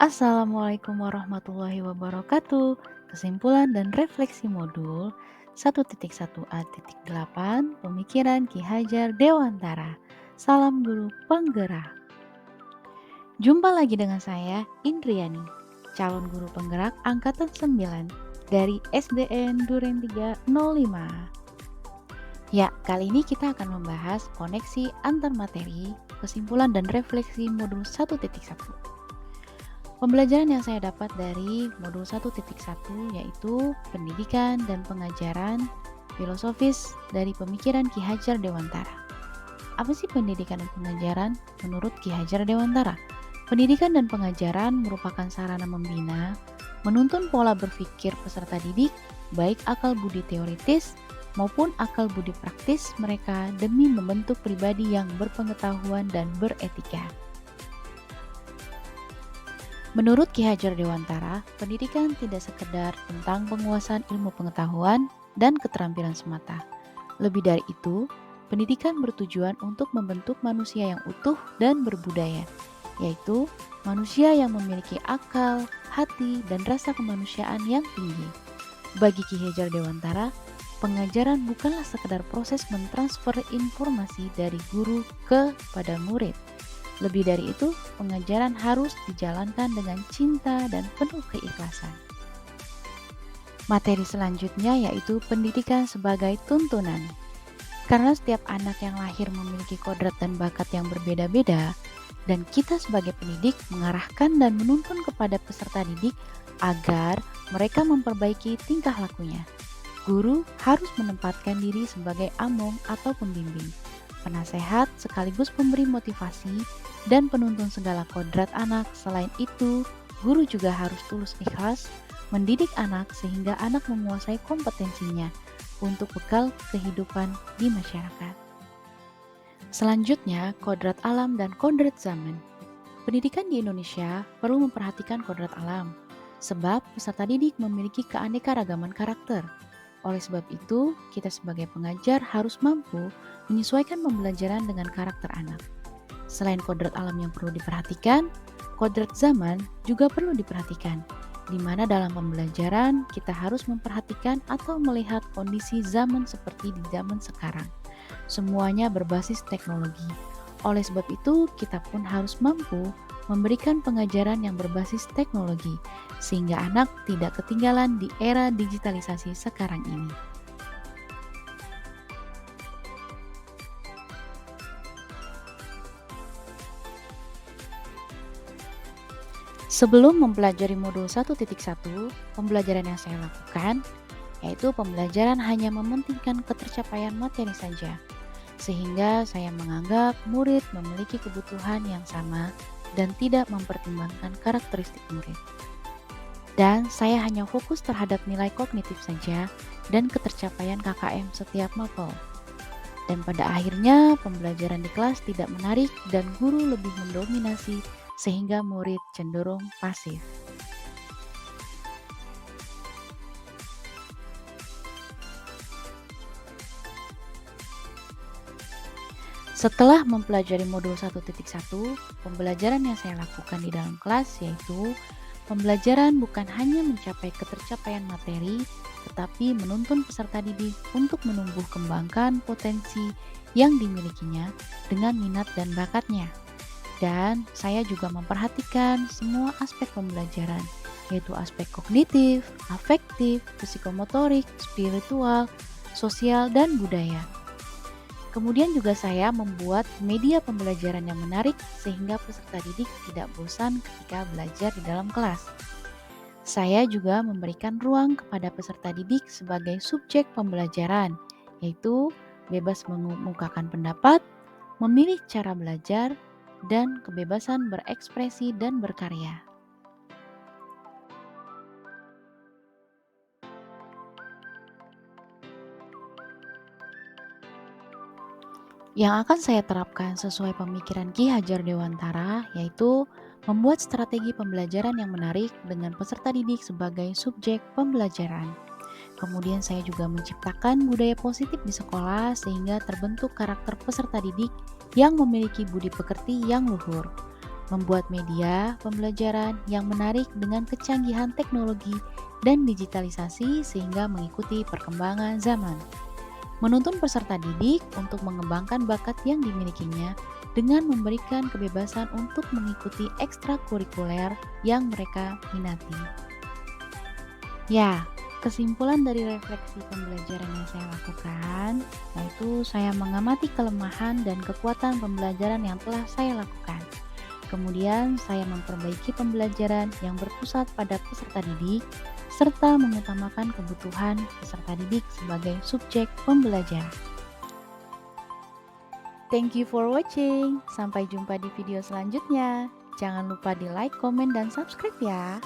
Assalamualaikum warahmatullahi wabarakatuh. Kesimpulan dan refleksi modul 1.1a.8 Pemikiran Ki Hajar Dewantara. Salam guru penggerak. Jumpa lagi dengan saya, Indriani, calon guru penggerak angkatan 9 dari SDN Duren 305. Ya, kali ini kita akan membahas koneksi antar materi, kesimpulan dan refleksi modul 1.1. Pembelajaran yang saya dapat dari modul 1.1 yaitu pendidikan dan pengajaran filosofis dari pemikiran Ki Hajar Dewantara. Apa sih pendidikan dan pengajaran menurut Ki Hajar Dewantara? Pendidikan dan pengajaran merupakan sarana membina, menuntun pola berpikir peserta didik, baik akal budi teoritis maupun akal budi praktis mereka demi membentuk pribadi yang berpengetahuan dan beretika. Menurut Ki Hajar Dewantara, pendidikan tidak sekedar tentang penguasaan ilmu pengetahuan dan keterampilan semata. Lebih dari itu, pendidikan bertujuan untuk membentuk manusia yang utuh dan berbudaya, yaitu manusia yang memiliki akal, hati, dan rasa kemanusiaan yang tinggi. Bagi Ki Hajar Dewantara, pengajaran bukanlah sekedar proses mentransfer informasi dari guru kepada murid. Lebih dari itu, pengajaran harus dijalankan dengan cinta dan penuh keikhlasan. Materi selanjutnya yaitu pendidikan sebagai tuntunan. Karena setiap anak yang lahir memiliki kodrat dan bakat yang berbeda-beda, dan kita sebagai pendidik mengarahkan dan menuntun kepada peserta didik agar mereka memperbaiki tingkah lakunya. Guru harus menempatkan diri sebagai among atau pembimbing, penasehat sekaligus pemberi motivasi dan penuntun segala kodrat anak. Selain itu, guru juga harus tulus ikhlas mendidik anak sehingga anak menguasai kompetensinya untuk bekal kehidupan di masyarakat. Selanjutnya, kodrat alam dan kodrat zaman. Pendidikan di Indonesia perlu memperhatikan kodrat alam, sebab peserta didik memiliki keanekaragaman karakter. Oleh sebab itu, kita sebagai pengajar harus mampu menyesuaikan pembelajaran dengan karakter anak. Selain kodrat alam yang perlu diperhatikan, kodrat zaman juga perlu diperhatikan, di mana dalam pembelajaran kita harus memperhatikan atau melihat kondisi zaman seperti di zaman sekarang. Semuanya berbasis teknologi. Oleh sebab itu, kita pun harus mampu memberikan pengajaran yang berbasis teknologi, sehingga anak tidak ketinggalan di era digitalisasi sekarang ini. Sebelum mempelajari modul 1.1, pembelajaran yang saya lakukan yaitu pembelajaran hanya mementingkan ketercapaian materi saja, sehingga saya menganggap murid memiliki kebutuhan yang sama dan tidak mempertimbangkan karakteristik murid. Dan saya hanya fokus terhadap nilai kognitif saja dan ketercapaian KKM setiap mapel. Dan pada akhirnya pembelajaran di kelas tidak menarik dan guru lebih mendominasi sehingga murid cenderung pasif. Setelah mempelajari modul 1.1, pembelajaran yang saya lakukan di dalam kelas yaitu pembelajaran bukan hanya mencapai ketercapaian materi, tetapi menuntun peserta didik untuk menumbuh kembangkan potensi yang dimilikinya dengan minat dan bakatnya. Dan saya juga memperhatikan semua aspek pembelajaran, yaitu aspek kognitif, afektif, psikomotorik, spiritual, sosial, dan budaya. Kemudian juga saya membuat media pembelajaran yang menarik sehingga peserta didik tidak bosan ketika belajar di dalam kelas. Saya juga memberikan ruang kepada peserta didik sebagai subjek pembelajaran, yaitu bebas mengemukakan pendapat, memilih cara belajar, dan kebebasan berekspresi dan berkarya. Yang akan saya terapkan sesuai pemikiran Ki Hajar Dewantara yaitu membuat strategi pembelajaran yang menarik dengan peserta didik sebagai subjek pembelajaran. Kemudian saya juga menciptakan budaya positif di sekolah sehingga terbentuk karakter peserta didik yang memiliki budi pekerti yang luhur. membuat media pembelajaran yang menarik dengan kecanggihan teknologi dan digitalisasi sehingga mengikuti perkembangan zaman. Menuntun peserta didik untuk mengembangkan bakat yang dimilikinya dengan memberikan kebebasan untuk mengikuti ekstrakurikuler yang mereka minati. Ya, kesimpulan dari refleksi pembelajaran yang saya lakukan, yaitu saya mengamati kelemahan dan kekuatan pembelajaran yang telah saya lakukan. Kemudian saya memperbaiki pembelajaran yang berpusat pada peserta didik, serta mengutamakan kebutuhan peserta didik sebagai subjek pembelajaran. Thank you for watching. Sampai jumpa di video selanjutnya. Jangan lupa di like, komen, dan subscribe ya.